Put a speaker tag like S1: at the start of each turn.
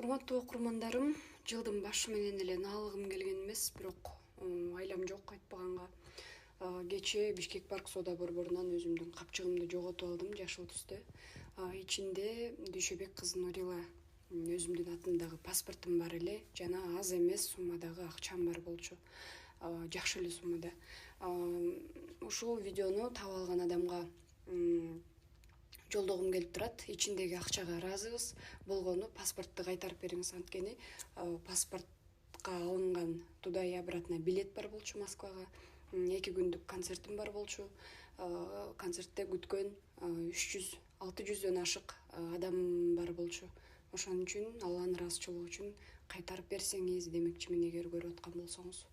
S1: Урматтуу окурмандарым, жылдын башы менен эле наалыгым келген эмес, бирок айлам жок айтпаганга. Кечээ Бишкек парк соода борборунан өзүмдүн капчыгымды жоготуп алдым жашыл түстө. Ичинде Дүйшөбек кызы Нурила өзүмдүн атымдагы паспортум бар эле жана аз эмес суммадагы акчам бар болчу. Жакшы эле суммада. Ушул видеону таап алган адамга жолдогум келип турат. Ичиндеги акчага ыраазыбыз. Болгону паспортду кайтарып бериңиз, анткени паспортко алынган туда и обратно билет бар болчу Москвага. 2 күндүк концертим бар болчу. Концертте күткөн 600дөн ашык адам бар болчу. Ошон үчүн Алланын ыраазычылыгы үчүн кайтарып берсеңиз демекчимин, эгер көрүп аткан болсоңуз.